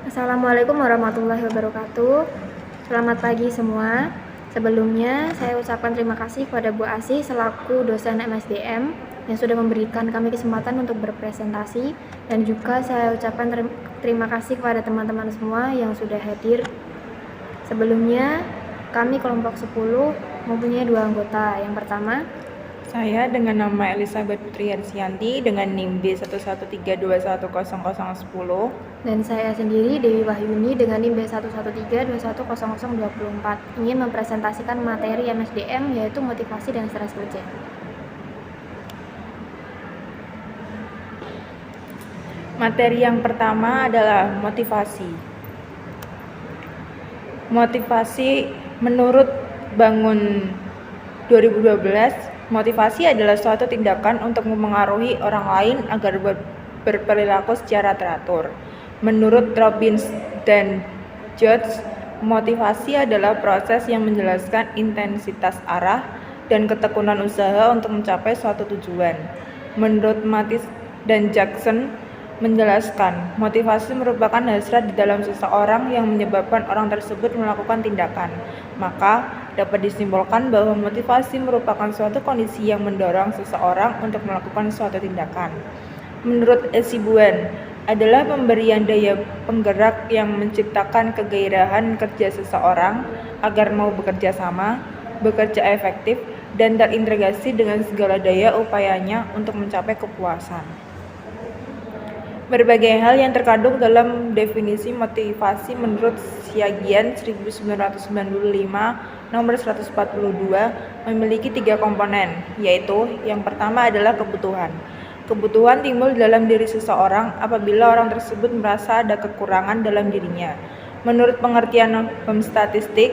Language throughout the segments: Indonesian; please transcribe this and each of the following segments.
Assalamualaikum warahmatullahi wabarakatuh. Selamat pagi semua. Sebelumnya, saya ucapkan terima kasih kepada Bu Asih selaku dosen MSDM yang sudah memberikan kami kesempatan untuk berpresentasi, dan juga saya ucapkan terima kasih kepada teman-teman semua yang sudah hadir. Sebelumnya, kami kelompok 10 mempunyai 2 anggota. Yang pertama, saya dengan nama Elizabeth Putri Yarsianti dengan NIM B11321010. dan saya sendiri Dewi Wahyuni dengan NIM B11321024 ingin mempresentasikan materi MSDM yaitu motivasi dan stres kerja. Materi yang pertama adalah motivasi. Motivasi menurut Bangun 2012, motivasi adalah suatu tindakan untuk memengaruhi orang lain agar berperilaku secara teratur. Menurut Robbins dan George, motivasi adalah proses yang menjelaskan intensitas arah dan ketekunan usaha untuk mencapai suatu tujuan. Menurut Mattis dan Jackson menjelaskan, motivasi merupakan hasrat di dalam seseorang yang menyebabkan orang tersebut melakukan tindakan. Maka, dapat disimpulkan bahwa motivasi merupakan suatu kondisi yang mendorong seseorang untuk melakukan suatu tindakan. Menurut Esibuan, adalah pemberian daya penggerak yang menciptakan kegairahan kerja seseorang agar mau bekerja sama, bekerja efektif, dan terintegrasi dengan segala daya upayanya untuk mencapai kepuasan. Berbagai hal yang terkandung dalam definisi motivasi menurut Syagian 1995 nomor 142 memiliki 3 komponen, yaitu yang pertama adalah kebutuhan. Kebutuhan timbul dalam diri seseorang apabila orang tersebut merasa ada kekurangan dalam dirinya. Menurut pengertian statistik,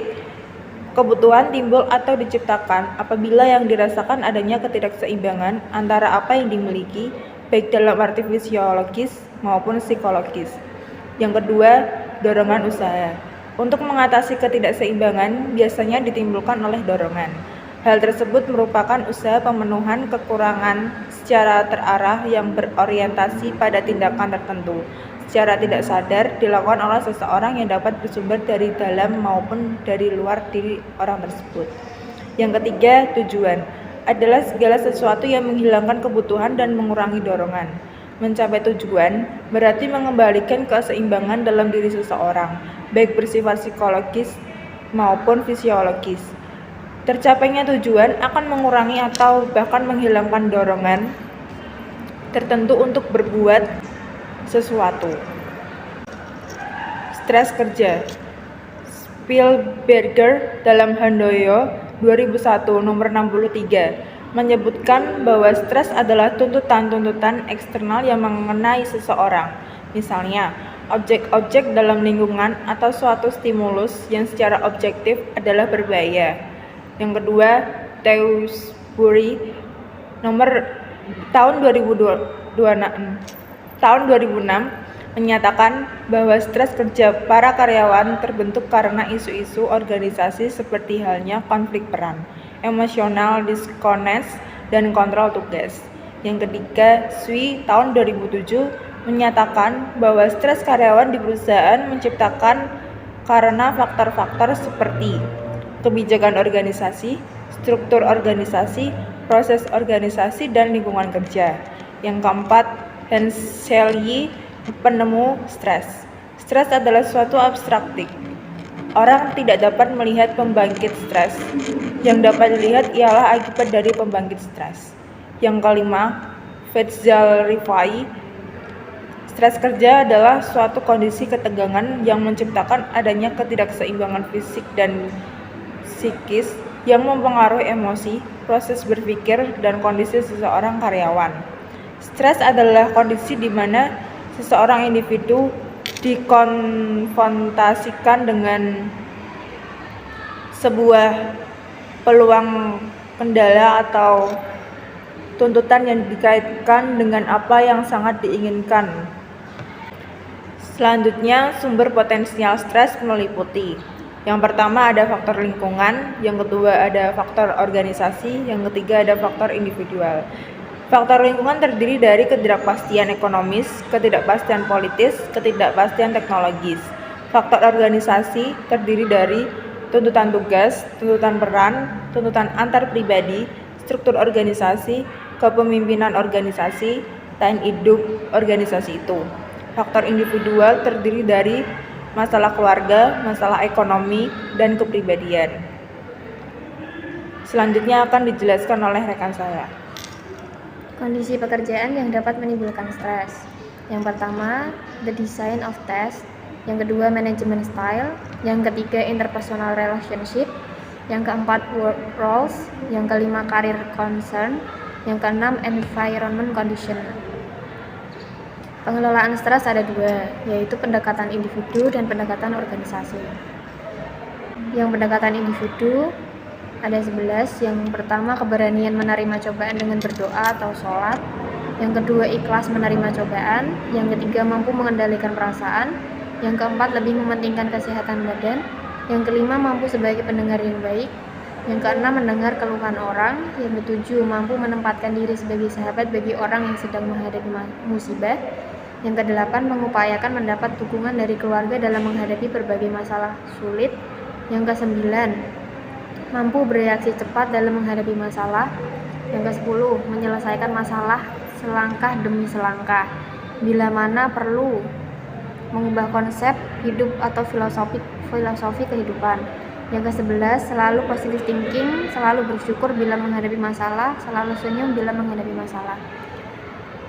kebutuhan timbul atau diciptakan apabila yang dirasakan adanya ketidakseimbangan antara apa yang dimiliki, baik dalam arti fisiologis maupun psikologis. Yang kedua, dorongan usaha. Untuk mengatasi ketidakseimbangan biasanya ditimbulkan oleh dorongan. Hal tersebut merupakan usaha pemenuhan kekurangan secara terarah yang berorientasi pada tindakan tertentu, secara tidak sadar dilakukan oleh seseorang yang dapat bersumber dari dalam maupun dari luar diri orang tersebut. Yang ketiga, tujuan adalah segala sesuatu yang menghilangkan kebutuhan dan mengurangi dorongan. Mencapai tujuan berarti mengembalikan keseimbangan dalam diri seseorang, baik bersifat psikologis maupun fisiologis. Tercapainya tujuan akan mengurangi atau bahkan menghilangkan dorongan tertentu untuk berbuat sesuatu. Stres kerja. Spielberger dalam Handoyo 2001 nomor 63 menyebutkan bahwa stres adalah tuntutan-tuntutan eksternal yang mengenai seseorang. Misalnya, objek-objek dalam lingkungan atau suatu stimulus yang secara objektif adalah berbahaya. Yang kedua, Tewksbury nomor tahun 2006 menyatakan bahwa stres kerja para karyawan terbentuk karena isu-isu organisasi seperti halnya konflik peran, emosional disconnect, dan kontrol tugas. Yang ketiga, Sui tahun 2007 menyatakan bahwa stres karyawan di perusahaan menciptakan karena faktor-faktor seperti kebijakan organisasi, struktur organisasi, proses organisasi, dan lingkungan kerja. Yang keempat, Hans Selye, penemu stres. Stres adalah suatu abstraktif. Orang tidak dapat melihat pembangkit stres. Yang dapat dilihat ialah akibat dari pembangkit stres. Yang kelima, Faisal Rifai, stres kerja adalah suatu kondisi ketegangan yang menciptakan adanya ketidakseimbangan fisik dan psikis yang mempengaruhi emosi, proses berpikir, dan kondisi seseorang karyawan. Stres adalah kondisi di mana seseorang individu dikonfrontasikan dengan sebuah peluang, kendala, atau tuntutan yang dikaitkan dengan apa yang sangat diinginkan. Selanjutnya, sumber potensial stres meliputi: yang pertama ada faktor lingkungan, yang kedua ada faktor organisasi, yang ketiga ada faktor individual. Faktor lingkungan terdiri dari ketidakpastian ekonomis, ketidakpastian politis, ketidakpastian teknologis. Faktor organisasi terdiri dari tuntutan tugas, tuntutan peran, tuntutan antar pribadi, struktur organisasi, kepemimpinan organisasi, dan hidup organisasi itu. Faktor individual terdiri dari masalah keluarga, masalah ekonomi, dan kepribadian. Selanjutnya akan dijelaskan oleh rekan saya. Kondisi pekerjaan yang dapat menimbulkan stres. Yang pertama, the design of task. Yang kedua, management style. Yang ketiga, interpersonal relationship. Yang keempat, work roles. Yang kelima, career concern. Yang keenam, environment condition. Pengelolaan stres ada dua, yaitu pendekatan individu dan pendekatan organisasi. Yang pendekatan individu ada 11. Yang pertama, keberanian menerima cobaan dengan berdoa atau sholat. Yang kedua, ikhlas menerima cobaan. Yang ketiga, mampu mengendalikan perasaan. Yang keempat, lebih mementingkan kesehatan badan. Yang kelima, mampu sebagai pendengar yang baik. Yang keenam, mendengar keluhan orang. Yang ketujuh, mampu menempatkan diri sebagai sahabat bagi orang yang sedang menghadapi musibah. Yang kedelapan, mengupayakan mendapat dukungan dari keluarga dalam menghadapi berbagai masalah sulit. Yang kesembilan, mampu bereaksi cepat dalam menghadapi masalah. Yang ke-10, menyelesaikan masalah selangkah demi selangkah. Bila mana perlu, mengubah konsep hidup atau filosofi kehidupan. Yang ke-11, selalu positive thinking, selalu bersyukur bila menghadapi masalah, selalu senyum bila menghadapi masalah.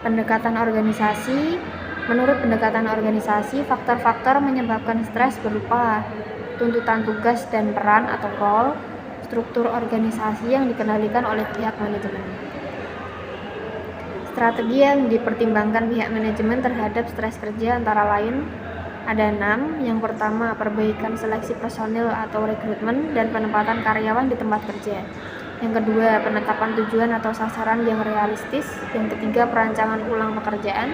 Pendekatan organisasi. Menurut pendekatan organisasi, faktor-faktor menyebabkan stres berupa tuntutan tugas dan peran atau role, struktur organisasi yang dikendalikan oleh pihak manajemen. Strategi yang dipertimbangkan pihak manajemen terhadap stres kerja antara lain ada 6. Yang pertama, perbaikan seleksi personil atau rekrutmen dan penempatan karyawan di tempat kerja. Yang kedua, penetapan tujuan atau sasaran yang realistis. Yang ketiga, perancangan ulang pekerjaan.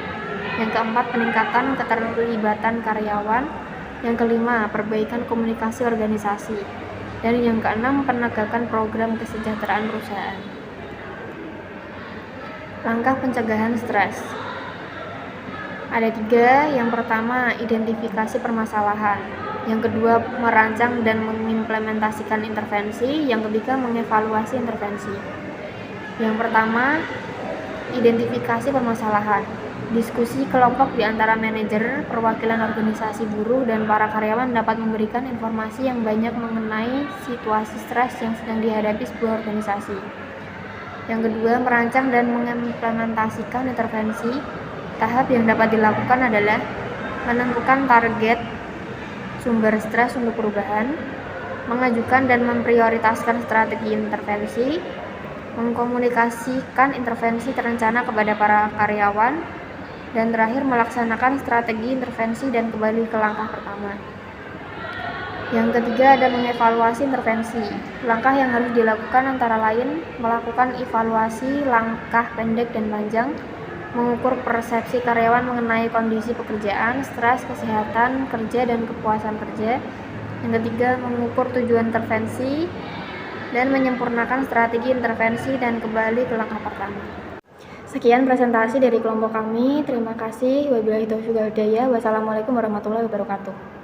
Yang keempat, peningkatan keterlibatan karyawan. Yang kelima, perbaikan komunikasi organisasi. Dan yang keenam, penegakan program kesejahteraan perusahaan. Langkah pencegahan stres ada 3. Yang pertama, identifikasi permasalahan. Yang kedua, merancang dan mengimplementasikan intervensi. Yang ketiga, mengevaluasi intervensi. Yang pertama, identifikasi permasalahan. Diskusi kelompok di antara manajer, perwakilan organisasi buruh, dan para karyawan dapat memberikan informasi yang banyak mengenai situasi stres yang sedang dihadapi sebuah organisasi. Yang kedua, merancang dan mengimplementasikan intervensi. Tahap yang dapat dilakukan adalah menentukan target sumber stres untuk perubahan, mengajukan dan memprioritaskan strategi intervensi, mengkomunikasikan intervensi terencana kepada para karyawan, dan terakhir melaksanakan strategi intervensi dan kembali ke langkah pertama. Yang ketiga ada mengevaluasi intervensi. Langkah yang harus dilakukan antara lain melakukan evaluasi langkah pendek dan panjang, mengukur persepsi karyawan mengenai kondisi pekerjaan, stres, kesehatan kerja, dan kepuasan kerja. Yang ketiga, mengukur tujuan intervensi dan menyempurnakan strategi intervensi dan kembali ke langkah pertama. Sekian presentasi dari kelompok kami. Terima kasih. Wabillahi taufiq wal hidayah. Wassalamualaikum warahmatullahi wabarakatuh.